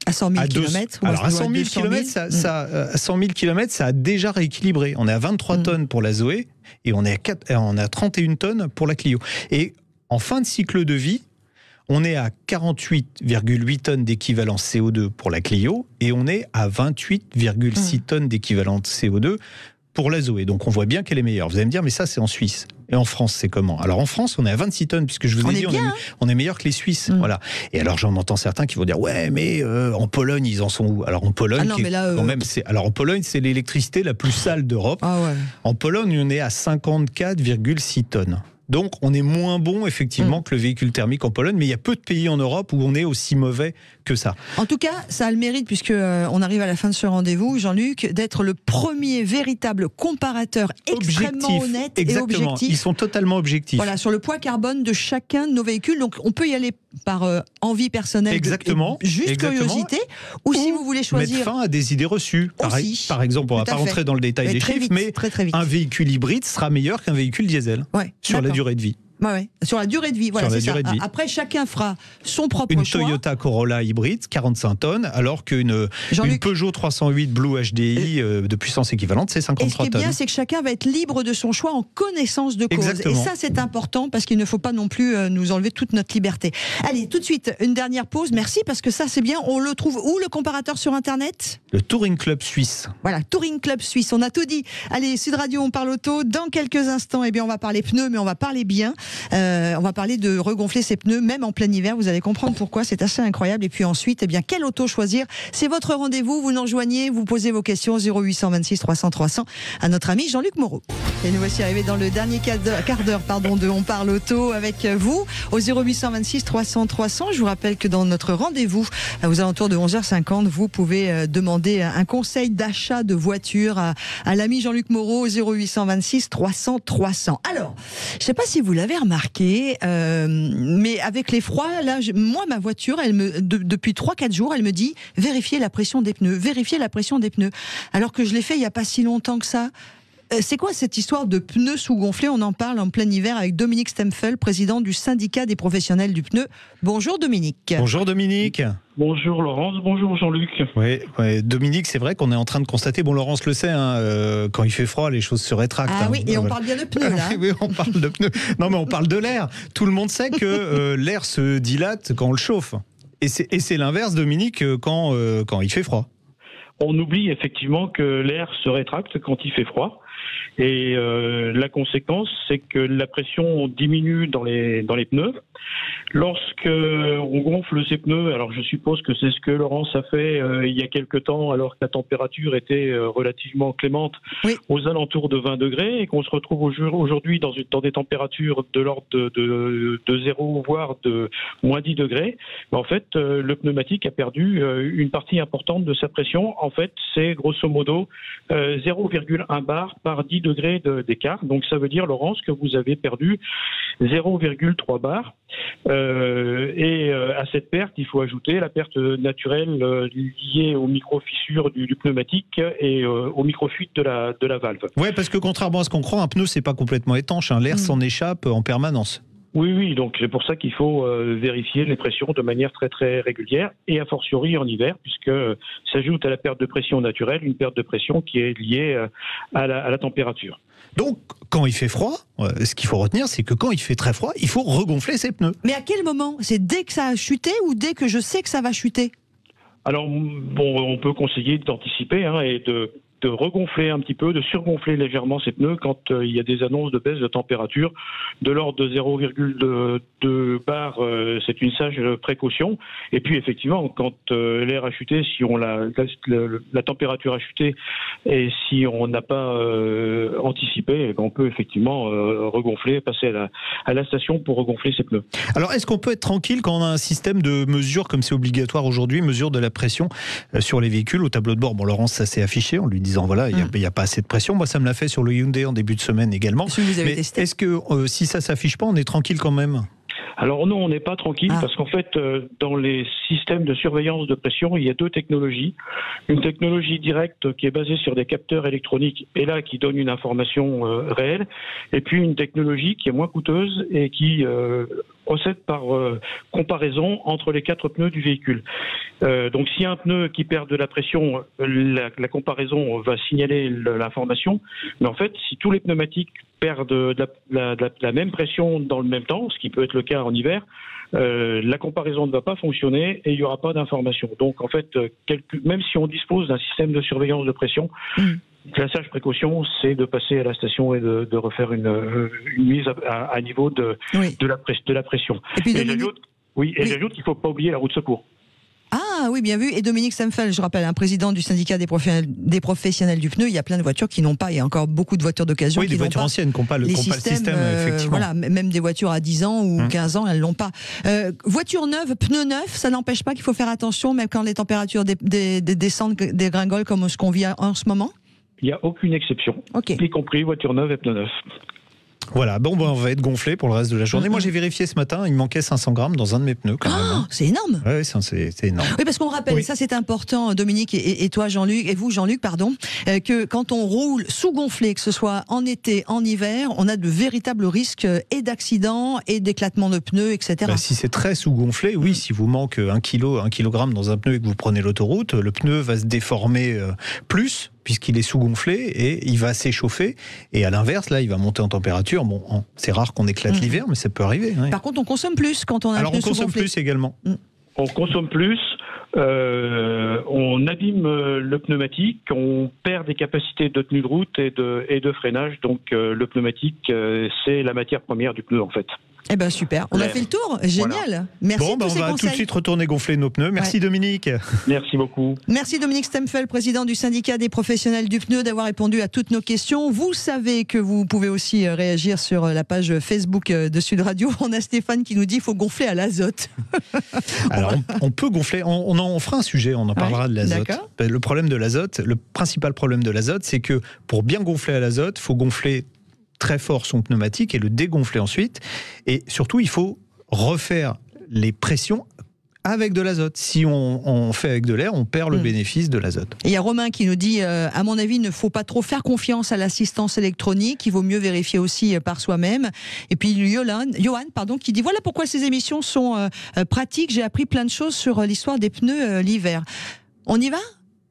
à 100 000 km. Alors à 100 000 km, ça a déjà rééquilibré. On est à 23 tonnes pour la Zoé et on est à 31 tonnes pour la Clio. Et en fin de cycle de vie, on est à 48,8 tonnes d'équivalent CO2 pour la Clio et on est à 28,6 tonnes d'équivalent CO2 pour la Zoé. Donc on voit bien qu'elle est meilleure. Vous allez me dire, mais ça c'est en Suisse. Et en France, c'est comment ? Alors en France, on est à 26 tonnes, puisque je vous ai dit, on est meilleur que les Suisses. Voilà. Et alors j'en entends certains qui vont dire, ouais, mais en Pologne, ils en sont où ? Alors en Pologne, en Pologne, c'est l'électricité la plus sale d'Europe. En Pologne, on est à 54,6 tonnes. Donc on est moins bon effectivement que le véhicule thermique en Pologne, mais il y a peu de pays en Europe où on est aussi mauvais que ça. En tout cas, ça a le mérite, puisque on arrive à la fin de ce rendez-vous, Jean-Luc, d'être le premier véritable comparateur extrêmement honnête et objectif. Ils sont totalement objectifs. Voilà, sur le poids carbone de chacun de nos véhicules. Donc on peut y aller par envie personnelle, juste curiosité, ou si vous voulez choisir... mettre fin à des idées reçues. Par exemple, on ne va pas rentrer dans le détail des chiffres, mais un véhicule hybride sera meilleur qu'un véhicule diesel sur la durée de vie. Sur la durée de vie, voilà, c'est ça. Après, chacun fera son propre choix. Une Toyota Corolla hybride, 45 tonnes, alors qu'une Peugeot 308 Blue HDI de puissance équivalente, c'est 53 tonnes. Et ce qui est bien, c'est que chacun va être libre de son choix en connaissance de cause. Et ça, c'est important, parce qu'il ne faut pas non plus nous enlever toute notre liberté. Allez, tout de suite, une dernière pause. Merci, parce que ça, c'est bien. On le trouve où, le comparateur sur Internet ? Le Touring Club Suisse. Voilà, Touring Club Suisse. On a tout dit. Allez, Sud Radio, on parle auto. Dans quelques instants, on va parler pneus, mais on va parler bien. On va parler de regonfler ses pneus, même en plein hiver. Vous allez comprendre pourquoi, c'est assez incroyable. Et puis ensuite, quelle auto choisir ? C'est votre rendez-vous. Vous nous rejoignez, vous posez vos questions 0826 300 300 à notre ami Jean-Luc Moreau. Et nous voici arrivés dans le dernier quart d'heure de On parle auto avec vous au 0826 300 300. Je vous rappelle que dans notre rendez-vous, aux alentours de 11h50, vous pouvez demander un conseil d'achat de voiture à l'ami Jean-Luc Moreau au 0826 300 300. Alors, je ne sais pas si vous l'avez remarqué, mais avec les froids, là, moi, ma voiture, depuis 3-4 jours, elle me dit vérifiez la pression des pneus, vérifiez la pression des pneus. Alors que je l'ai fait il n'y a pas si longtemps que ça. C'est quoi cette histoire de pneus sous-gonflés ? On en parle en plein hiver avec Dominique Stempfel, président du syndicat des professionnels du pneu. Bonjour Dominique. Bonjour Dominique. Bonjour Laurence, bonjour Jean-Luc. Oui, Dominique, c'est vrai qu'on est en train de constater, Laurence le sait, quand il fait froid, les choses se rétractent. Ah oui, et on parle bien de pneus là. Oui, on parle de pneus. Non mais on parle de l'air. Tout le monde sait que l'air se dilate quand on le chauffe. Et c'est l'inverse, Dominique, quand il fait froid. On oublie effectivement que l'air se rétracte quand il fait froid. Et la conséquence, c'est que la pression diminue dans les pneus. Lorsque on gonfle ces pneus, alors je suppose que c'est ce que Laurence a fait il y a quelque temps, alors que la température était relativement clémente, aux alentours de 20 degrés, et qu'on se retrouve aujourd'hui dans des températures de l'ordre de 0, voire de moins 10 degrés. En fait, le pneumatique a perdu une partie importante de sa pression. En fait, c'est grosso modo 0,1 bar par 10 degrés d'écart. Donc ça veut dire, Laurence, que vous avez perdu 0,3 bar. Et à cette perte, il faut ajouter la perte naturelle liée aux micro-fissures du pneumatique et aux micro-fuites de la valve. Oui, parce que contrairement à ce qu'on croit, un pneu, c'est pas complètement étanche. L'air s'en échappe en permanence. Oui, donc c'est pour ça qu'il faut vérifier les pressions de manière très très régulière, et a fortiori en hiver, puisque s'ajoute à la perte de pression naturelle une perte de pression qui est liée à la température. Donc, quand il fait froid, ce qu'il faut retenir, c'est que quand il fait très froid, il faut regonfler ses pneus. Mais à quel moment? C'est dès que ça a chuté ou dès que je sais que ça va chuter? Alors, on peut conseiller d'anticiper et de regonfler un petit peu, de surgonfler légèrement ces pneus quand il y a des annonces de baisse de température de l'ordre de 0,2 bar. C'est une sage précaution. Et puis effectivement, quand l'air a chuté, si la température a chuté et si on n'a pas anticipé, on peut effectivement regonfler, passer à la station pour regonfler ses pneus. Alors, est-ce qu'on peut être tranquille quand on a un système de mesure, comme c'est obligatoire aujourd'hui, mesure de la pression sur les véhicules au tableau de bord? Bon, Laurence, ça s'est affiché, on lui disant voilà, il n'y a pas assez de pression. Moi, ça me l'a fait sur le Hyundai en début de semaine également. Mais est-ce que si ça s'affiche pas, on est tranquille quand même? Alors non, on n'est pas tranquille parce qu'en fait, dans les systèmes de surveillance de pression, il y a deux technologies. Une technologie directe qui est basée sur des capteurs électroniques et là qui donne une information réelle, et puis une technologie qui est moins coûteuse et qui procède par comparaison entre les 4 pneus du véhicule. Donc s'il y a un pneu qui perd de la pression, la comparaison va signaler l'information, mais en fait, si tous les pneumatiques perdent la même pression dans le même temps, ce qui peut être le cas en hiver, la comparaison ne va pas fonctionner et il n'y aura pas d'information. Donc en fait, même si on dispose d'un système de surveillance de pression, la sage précaution, c'est de passer à la station et de refaire une mise à niveau de la pression. Et puis j'ajoute qu'il ne faut pas oublier la roue de secours. Ah oui, bien vu. Et Dominique Semfel, je rappelle, un président du syndicat des professionnels du pneu, il y a plein de voitures qui n'ont pas, il y a encore beaucoup de voitures d'occasion qui n'ont pas. Oui, des voitures anciennes qui n'ont pas le système, effectivement. Voilà, même des voitures à 10 ans ou 15 ans, elles l'ont pas. Voiture neuve, pneus neufs, ça n'empêche pas qu'il faut faire attention, même quand les températures descendent, dégringolent comme ce qu'on vit en ce moment? Il n'y a aucune exception, y compris voiture neuve et pneus neufs. Voilà, on va être gonflé pour le reste de la journée. Moi, j'ai vérifié ce matin, il manquait 500 grammes dans un de mes pneus quand même. C'est énorme. Oui, c'est énorme. Oui, parce qu'on rappelle, ça c'est important, Dominique et toi Jean-Luc, et vous Jean-Luc, pardon, que quand on roule sous-gonflé, que ce soit en été, en hiver, on a de véritables risques et d'accidents et d'éclatement de pneus, etc. Si c'est très sous-gonflé, oui, si vous manque 1 kilogramme dans un pneu et que vous prenez l'autoroute, le pneu va se déformer plus, puisqu'il est sous-gonflé et il va s'échauffer. Et à l'inverse, là, il va monter en température. Bon, c'est rare qu'on éclate l'hiver, mais ça peut arriver. Oui. Par contre, on consomme plus quand on a un pneu sous-gonflé. Alors, on consomme plus également. On consomme plus, on abîme le pneumatique, on perd des capacités de tenue de route et de freinage. Donc, le pneumatique, c'est la matière première du pneu, en fait. Eh ben super, on a fait le tour, génial. Voilà. Merci de tous ces conseils. On va tout de suite retourner gonfler nos pneus. Merci Dominique. Merci beaucoup. Merci Dominique Semfel, président du syndicat des professionnels du pneu, d'avoir répondu à toutes nos questions. Vous savez que vous pouvez aussi réagir sur la page Facebook de Sud Radio. On a Stéphane qui nous dit qu'il faut gonfler à l'azote. Alors on peut gonfler, on fera un sujet, on en parlera de l'azote. Le problème de l'azote, le principal problème de l'azote, c'est que pour bien gonfler à l'azote, il faut gonfler très fort son pneumatique et le dégonfler ensuite. Et surtout, il faut refaire les pressions avec de l'azote. Si on fait avec de l'air, on perd le bénéfice de l'azote. Et il y a Romain qui nous dit, à mon avis, il ne faut pas trop faire confiance à l'assistance électronique, il vaut mieux vérifier aussi par soi-même. Et puis Johan, qui dit, voilà pourquoi ces émissions sont pratiques, j'ai appris plein de choses sur l'histoire des pneus l'hiver. On y va ?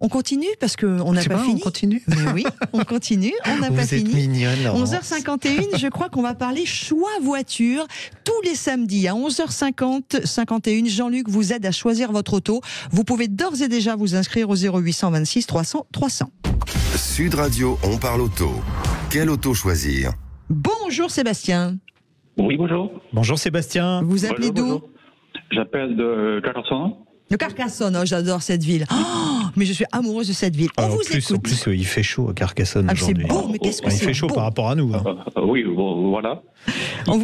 On continue parce qu'on n'a pas fini. On continue. Mais oui, on continue. On n'a pas fini. Vous êtes mignonne, Laurence. 11h51, je crois qu'on va parler choix voiture tous les samedis à 11h51. Jean-Luc vous aide à choisir votre auto. Vous pouvez d'ores et déjà vous inscrire au 0826 300 300. Sud Radio, on parle auto. Quelle auto choisir? Bonjour Sébastien. Oui, bonjour. Bonjour Sébastien. Vous appelez d'où? J'appelle de Carcassonne. De Carcassonne, oh, j'adore cette ville. Oh, mais je suis amoureuse de cette ville. On vous écoute. En plus, il fait chaud à Carcassonne aujourd'hui. C'est beau, mais qu'est-ce que c'est Il fait chaud beau par rapport à nous. Hein. Oui, voilà.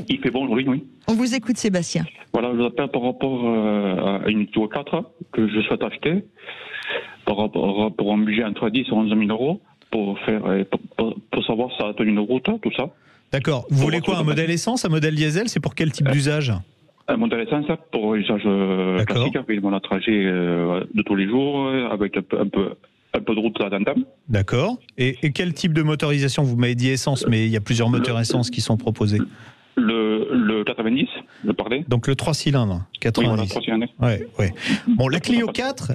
Il fait bon aujourd'hui, oui. On vous écoute, Sébastien. Voilà, je vous appelle par rapport à une Clio 4 que je souhaite acheter pour un budget entre 10 et 11 000 euros pour savoir si ça a tenu une route, tout ça. D'accord. Vous voulez quoi, un modèle essence, un modèle diesel? C'est pour quel type d'usage? Un modèle essence pour usage classique, avec mon trajet de tous les jours, avec un peu de route à l'entame. D'accord. Et quel type de motorisation? Vous m'avez dit essence, mais il y a plusieurs moteurs essence qui sont proposés. Le 90, je parlais. Donc le 3 cylindres, 90. Oui, voilà, 3 cylindres. Ouais. Bon, la Clio 4,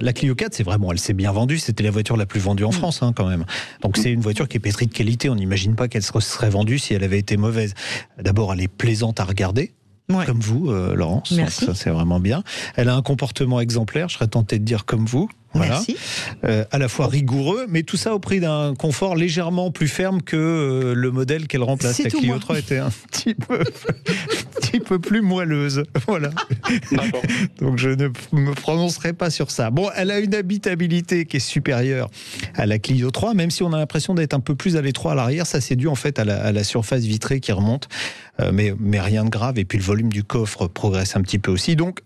c'est vraiment, elle s'est bien vendue. C'était la voiture la plus vendue en France, quand même. Donc c'est une voiture qui est pétrie de qualité. On n'imagine pas qu'elle serait vendue si elle avait été mauvaise. D'abord, elle est plaisante à regarder. Ouais. Comme vous, Laurence. Merci. Ça, c'est vraiment bien. Elle a un comportement exemplaire, je serais tenté de dire comme vous. Voilà. Merci. À la fois rigoureux, mais tout ça au prix d'un confort légèrement plus ferme que le modèle qu'elle remplace. La Clio 3 était un petit peu plus moelleuse. Voilà. Donc je ne me prononcerai pas sur ça. Bon, elle a une habitabilité qui est supérieure à la Clio 3, même si on a l'impression d'être un peu plus à l'étroit à l'arrière. Ça, c'est dû en fait à la surface vitrée qui remonte, mais rien de grave. Et puis le volume du coffre progresse un petit peu aussi. Donc,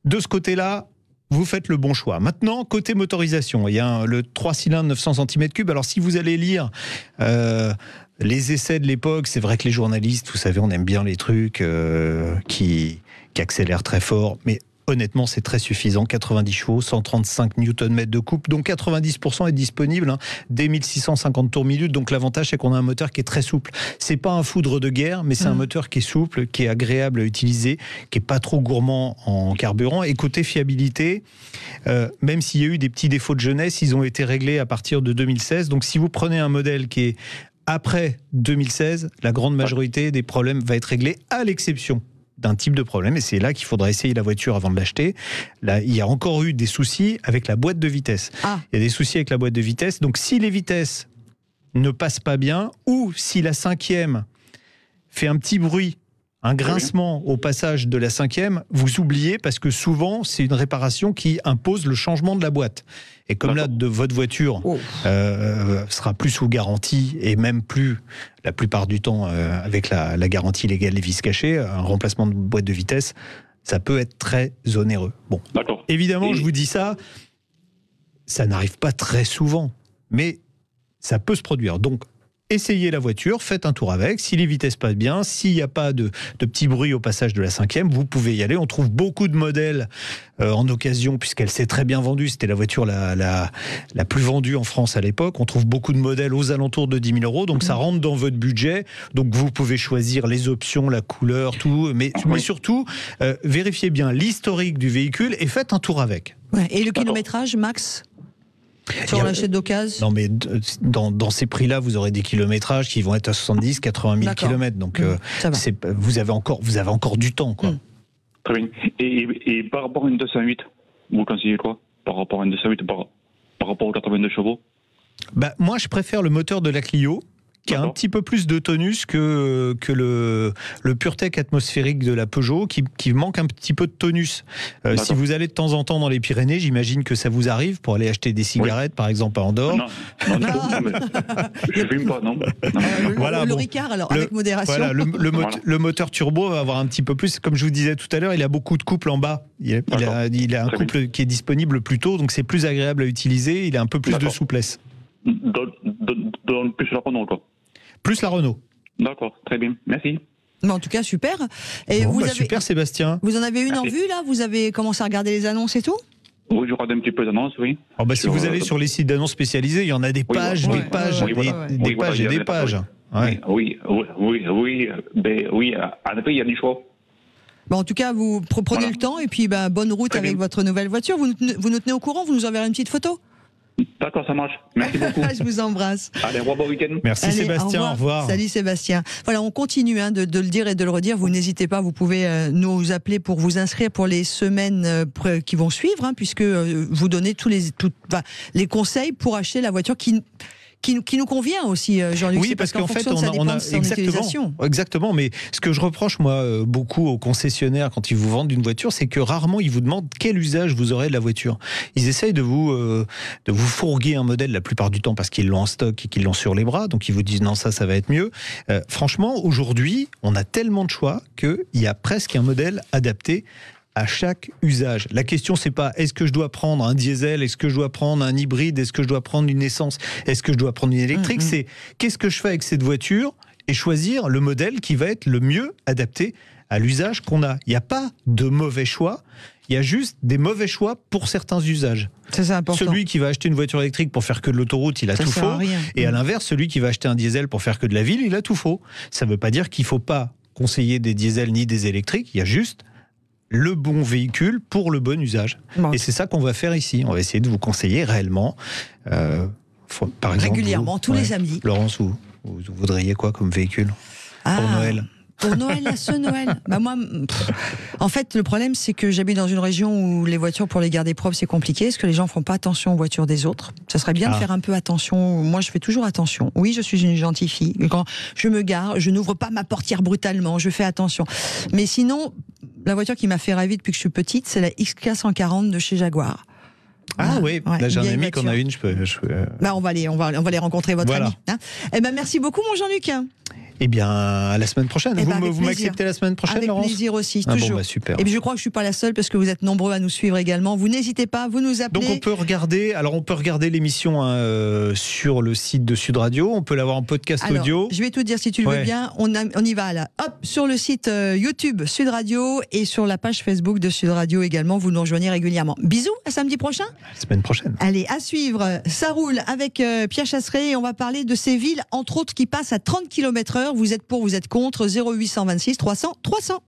de ce côté-là, vous faites le bon choix. Maintenant, côté motorisation, il y a le 3 cylindres 900 cm3. Alors, si vous allez lire les essais de l'époque, c'est vrai que les journalistes, vous savez, on aime bien les trucs qui accélèrent très fort, mais honnêtement, c'est très suffisant. 90 chevaux, 135 Nm de couple, donc 90% est disponible dès 1650 tours minute. Donc l'avantage, c'est qu'on a un moteur qui est très souple. C'est pas un foudre de guerre, mais c'est un moteur qui est souple, qui est agréable à utiliser, qui est pas trop gourmand en carburant. Et côté fiabilité, même s'il y a eu des petits défauts de jeunesse, ils ont été réglés à partir de 2016. Donc si vous prenez un modèle qui est après 2016, la grande majorité des problèmes va être réglée, à l'exception d'un type de problème, et c'est là qu'il faudra essayer la voiture avant de l'acheter. Là, il y a encore eu des soucis avec la boîte de vitesse. Il y a des soucis avec la boîte de vitesse. Donc, si les vitesses ne passent pas bien, ou si la 5e fait un petit bruit, un grincement au passage de la 5e, vous oubliez, parce que souvent, c'est une réparation qui impose le changement de la boîte. Et comme là, votre voiture sera plus sous garantie, et même plus, la plupart du temps, avec la garantie légale des vis cachées, un remplacement de boîte de vitesse, ça peut être très onéreux. Bon, évidemment, je vous dis ça, ça n'arrive pas très souvent, mais ça peut se produire. Donc, essayez la voiture, faites un tour avec. Si les vitesses passent bien, s'il n'y a pas de petits bruits au passage de la 5e, vous pouvez y aller. On trouve beaucoup de modèles en occasion, puisqu'elle s'est très bien vendue. C'était la voiture la plus vendue en France à l'époque. On trouve beaucoup de modèles aux alentours de 10 000 euros. Donc ça rentre dans votre budget. Donc vous pouvez choisir les options, la couleur, tout. Mais surtout, vérifiez bien l'historique du véhicule et faites un tour avec. Ouais. Et le kilométrage max sur l'achat d'occasion? Non, mais dans ces prix-là, vous aurez des kilométrages qui vont être à 70, 80 000 km. Donc, vous avez encore du temps, quoi. Très bien. Et par rapport à une 208, vous conseillez quoi? Par rapport à une 208, par rapport aux 82 chevaux? Moi, je préfère le moteur de la Clio, qui a un petit peu plus de tonus que le PureTech atmosphérique de la Peugeot, qui manque un petit peu de tonus. Si vous allez de temps en temps dans les Pyrénées, j'imagine que ça vous arrive pour aller acheter des cigarettes, par exemple, à Andorre. Non, je ne fume pas, non. Voilà, le Ricard, alors, avec modération. Voilà, le moteur turbo va avoir un petit peu plus, comme je vous disais tout à l'heure, il a beaucoup de couples en bas. Il a un couple qui est disponible plus tôt, donc c'est plus agréable à utiliser, il a un peu plus de souplesse. Donc plus la Renault, quoi. Plus la Renault. D'accord, très bien, merci. Mais en tout cas, super. Et super, Sébastien. Vous en avez une en vue, là? Vous avez commencé à regarder les annonces et tout? Oui, je regarde un petit peu d'annonces, oui. Si vous allez sur les sites d'annonces spécialisés, il y en a des pages, des pages. Oui, en effet, il y a du choix. Bon, en tout cas, vous prenez le temps et puis bonne route avec votre nouvelle voiture. Vous nous tenez au courant, vous nous enverrez une petite photo? D'accord, ça marche. Merci beaucoup. Je vous embrasse. Allez, bon week-end. Merci. Allez, Sébastien, au revoir. Salut Sébastien. Voilà, on continue de le dire et de le redire. Vous n'hésitez pas, vous pouvez nous appeler pour vous inscrire pour les semaines qui vont suivre, puisque vous donnez tous les conseils pour acheter la voiture qui qui nous convient aussi, Jean-Luc. Oui, parce qu'en fait, on a exactement. Mais ce que je reproche moi beaucoup aux concessionnaires quand ils vous vendent une voiture, c'est que rarement ils vous demandent quel usage vous aurez de la voiture. Ils essayent de vous fourguer un modèle la plupart du temps parce qu'ils l'ont en stock et qu'ils l'ont sur les bras, donc ils vous disent non, ça va être mieux. Franchement, aujourd'hui, on a tellement de choix qu'il y a presque un modèle adapté à chaque usage. La question, c'est pas est-ce que je dois prendre un diesel, est-ce que je dois prendre un hybride, est-ce que je dois prendre une essence, est-ce que je dois prendre une électrique, c'est qu'est-ce que je fais avec cette voiture et choisir le modèle qui va être le mieux adapté à l'usage qu'on a. Il n'y a pas de mauvais choix, il y a juste des mauvais choix pour certains usages. C'est important. Celui qui va acheter une voiture électrique pour faire que de l'autoroute, il a tout faux. Et à l'inverse, celui qui va acheter un diesel pour faire que de la ville, il a tout faux. Ça ne veut pas dire qu'il ne faut pas conseiller des diesels ni des électriques, il y a juste le bon véhicule pour le bon usage. Bon. Et c'est ça qu'on va faire ici. On va essayer de vous conseiller réellement. Par exemple, régulièrement, tous les samedis. Laurence, vous voudriez quoi comme véhicule pour Noël ? Pour Noël, ce Noël, moi, en fait, le problème, c'est que j'habite dans une région où les voitures, pour les garder propres, c'est compliqué, parce que les gens font pas attention aux voitures des autres. Ça serait bien de faire un peu attention. Moi, je fais toujours attention. Oui, je suis une gentille fille. Quand je me gare, je n'ouvre pas ma portière brutalement. Je fais attention. Mais sinon, la voiture qui m'a fait rêver depuis que je suis petite, c'est la XK140 de chez Jaguar. Ah oui, là j'ai un ami qu'on a une. Bah, on va les rencontrer, votre ami. Hein. Eh ben, merci beaucoup, mon Jean-Luc. Eh bien, à la semaine prochaine. Vous m'acceptez la semaine prochaine, avec Laurence ? Avec plaisir aussi, toujours. Bon, bah, super. Et puis je crois que je suis pas la seule, parce que vous êtes nombreux à nous suivre également. Vous n'hésitez pas, vous nous appelez. Donc on peut regarder l'émission sur le site de Sud Radio. On peut l'avoir en podcast audio. Je vais tout dire si tu le veux bien. On y va là. Hop, sur le site YouTube Sud Radio et sur la page Facebook de Sud Radio également. Vous nous rejoignez régulièrement. Bisous, à samedi prochain. La semaine prochaine. Allez, à suivre. Ça roule avec Pierre Chasseret et on va parler de ces villes, entre autres, qui passent à 30 km/h. Vous êtes contre, 0826 300 300.